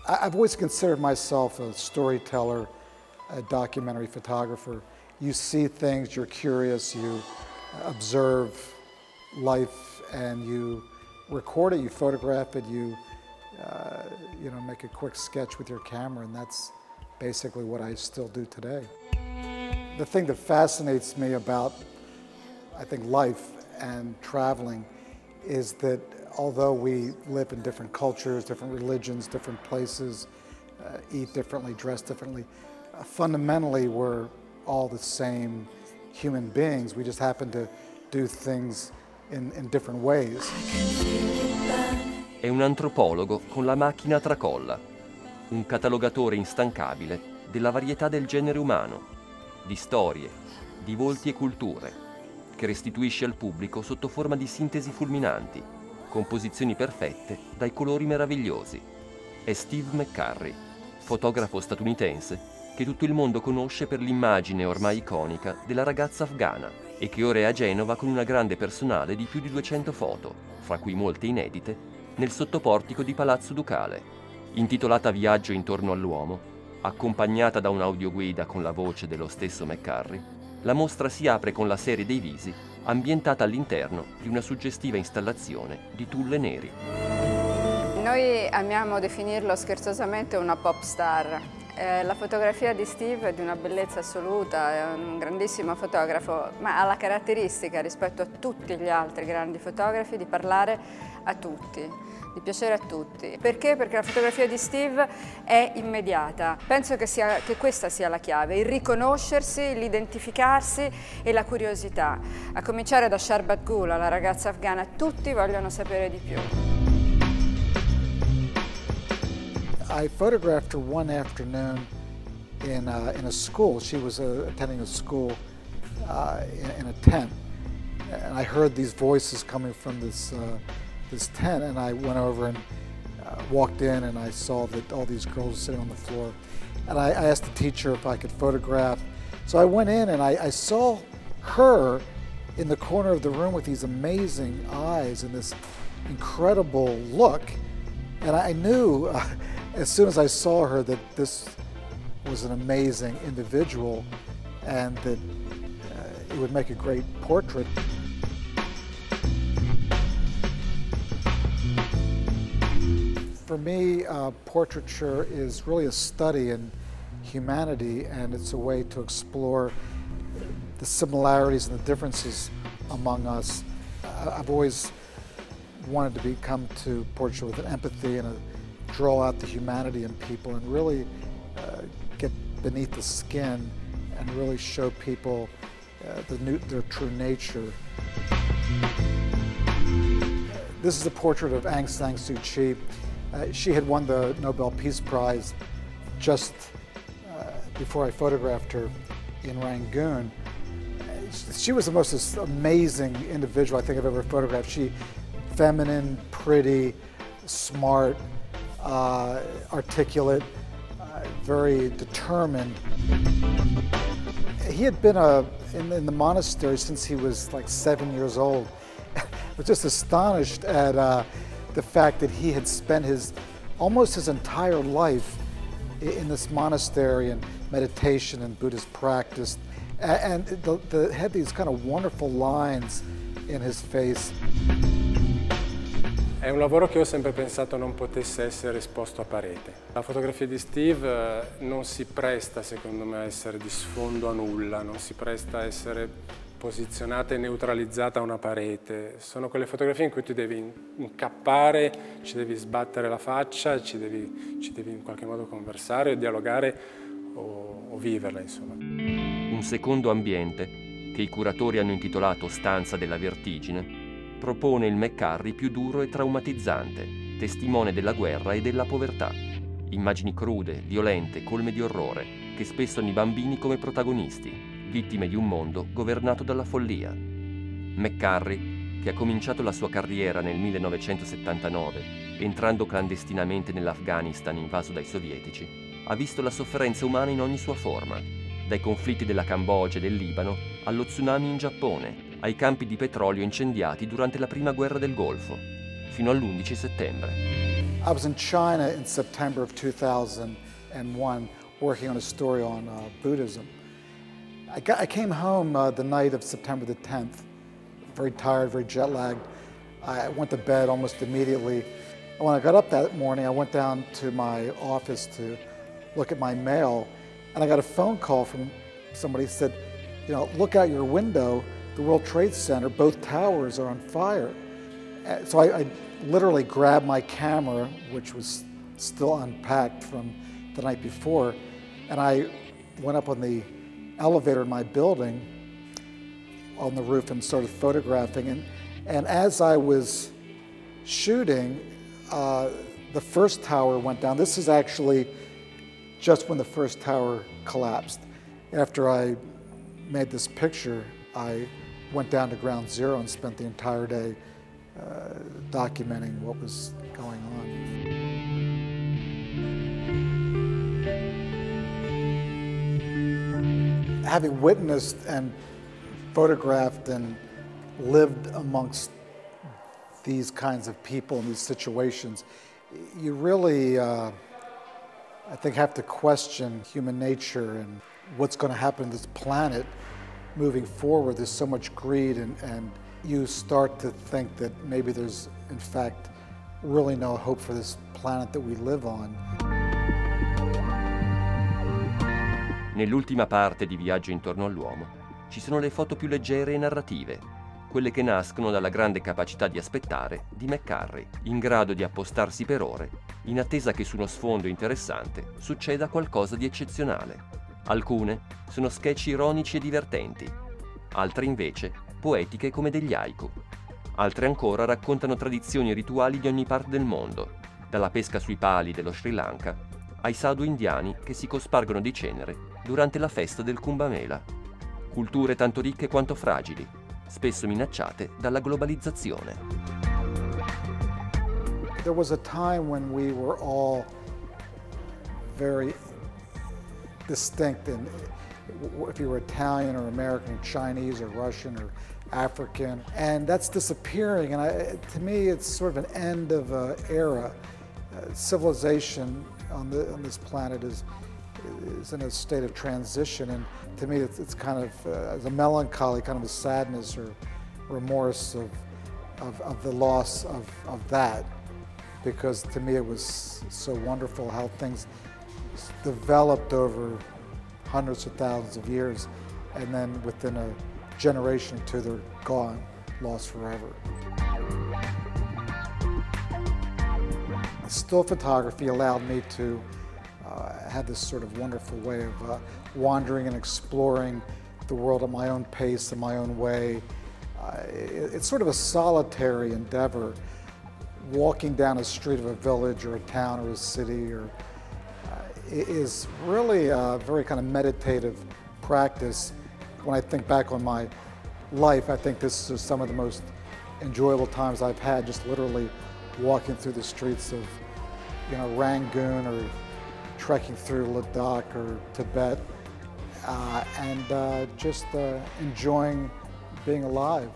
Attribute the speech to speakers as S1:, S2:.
S1: I've always considered myself a storyteller, a documentary photographer. You see things, you're curious, you observe life, and you record it, you photograph it, you make a quick sketch with your camera, and that's basically what I still do today. The thing that fascinates me about, I think, life and traveling is that although we live in different cultures, different religions, different places, eat differently, dress differently, fundamentally we're all the same human beings. We just happen to do things in different ways.
S2: È un antropologo con la macchina a tracolla, un catalogatore instancabile della varietà del genere umano, di storie, di volti e culture, che restituisce al pubblico sotto forma di sintesi fulminanti, composizioni perfette dai colori meravigliosi. È Steve McCurry, fotografo statunitense che tutto il mondo conosce per l'immagine ormai iconica della ragazza afghana e che ora è a Genova con una grande personale di più di 200 foto, fra cui molte inedite, nel sottoportico di Palazzo Ducale. Intitolata Viaggio intorno all'uomo, accompagnata da un'audioguida con la voce dello stesso McCurry, la mostra si apre con la serie dei visi ambientata all'interno di una suggestiva installazione di tulle neri.
S3: Noi amiamo definirlo scherzosamente una pop star. La fotografia di Steve è di una bellezza assoluta, è un grandissimo fotografo, ma ha la caratteristica rispetto a tutti gli altri grandi fotografi di parlare a tutti, di piacere a tutti. Perché? Perché la fotografia di Steve è immediata. Penso che questa sia la chiave, il riconoscersi, l'identificarsi e la curiosità. A cominciare da Sharbat Gula, la ragazza afghana, tutti vogliono sapere di più.
S1: I photographed her one afternoon in a school. She was attending a school in a tent, and I heard these voices coming from this tent, and I went over and walked in, and I saw that all these girls were sitting on the floor, and I asked the teacher if I could photograph. So I went in and I saw her in the corner of the room with these amazing eyes and this incredible look, and I knew as soon as I saw her that this was an amazing individual and that it would make a great portrait. For me, portraiture is really a study in humanity, and it's a way to explore the similarities and the differences among us. I've always wanted to come to portraiture with an empathy and draw out the humanity in people and really get beneath the skin and really show people their true nature. This is a portrait of Aung San Suu Kyi. She had won the Nobel Peace Prize just before I photographed her in Rangoon. She was the most amazing individual I think I've ever photographed. She, feminine, pretty, smart, articulate, very determined. He had been in the monastery since he was like 7 years old. I was just astonished at the fact that he had spent almost his entire life in this monastery and meditation and Buddhist practice. And had these kind of wonderful lines in his face.
S4: È un lavoro che ho sempre pensato non potesse essere esposto a parete. La fotografia di Steve non si presta, secondo me, a essere di sfondo a nulla, non si presta a essere posizionata e neutralizzata a una parete. Sono quelle fotografie in cui tu devi incappare, ci devi sbattere la faccia, ci devi in qualche modo conversare o dialogare o viverla, insomma.
S2: Un secondo ambiente, che i curatori hanno intitolato Stanza della vertigine, propone il McCurry più duro e traumatizzante, testimone della guerra e della povertà. Immagini crude, violente, colme di orrore, che spesso hanno i bambini come protagonisti, vittime di un mondo governato dalla follia. McCurry, che ha cominciato la sua carriera nel 1979, entrando clandestinamente nell'Afghanistan invaso dai sovietici, ha visto la sofferenza umana in ogni sua forma, dai conflitti della Cambogia e del Libano allo tsunami in Giappone, ai campi di petrolio incendiati durante la prima guerra del Golfo, fino all'11 settembre.
S1: I was in China in September of 2001 working on a story on Buddhism. I came home the night of September the 10th, very tired, very jet lagged. I went to bed almost immediately. And when I got up that morning, I went down to my office to look at my mail, and I got a phone call from somebody who said, you know, look out your window, the World Trade Center, both towers are on fire. So I literally grabbed my camera, which was still unpacked from the night before, and I went up on the elevator in my building on the roof and started photographing. And as I was shooting, the first tower went down. This is actually just when the first tower collapsed. After I made this picture, I went down to ground zero and spent the entire day documenting what was going on. Having witnessed and photographed and lived amongst these kinds of people in these situations, you really, I think, have to question human nature and what's going to happen to this planet moving forward. There's so much greed, and you start to think that maybe there's, in fact, really no hope for this planet that we live on.
S2: Nell'ultima parte di Viaggio intorno all'uomo ci sono le foto più leggere e narrative, quelle che nascono dalla grande capacità di aspettare di McCurry, in grado di appostarsi per ore, in attesa che su uno sfondo interessante succeda qualcosa di eccezionale. Alcune sono sketch ironici e divertenti, altre invece poetiche come degli haiku. Altre ancora raccontano tradizioni e rituali di ogni parte del mondo, dalla pesca sui pali dello Sri Lanka ai sadhu indiani che si cospargono di cenere durante la festa del Kumbh Mela. Culture tanto ricche quanto fragili, spesso minacciate dalla globalizzazione.
S1: There was a time when we were all very distinct, and if you were Italian or American or Chinese or Russian or African, and that's disappearing. And to me, it's sort of an end of an era. Civilization on this planet is in a state of transition, and to me, it's kind of as a melancholy, kind of a sadness or remorse of the loss of that, because to me it was so wonderful how things developed over hundreds of thousands of years, and then within a generation or two they're gone, lost forever. Still photography allowed me to have this sort of wonderful way of wandering and exploring the world at my own pace, in my own way. It's sort of a solitary endeavor, walking down a street of a village or a town or a city, or it is really a very kind of meditative practice. When I think back on my life, I think this is some of the most enjoyable times I've had, just literally walking through the streets of, you know, Rangoon, or trekking through Ladakh or Tibet, and just enjoying being alive.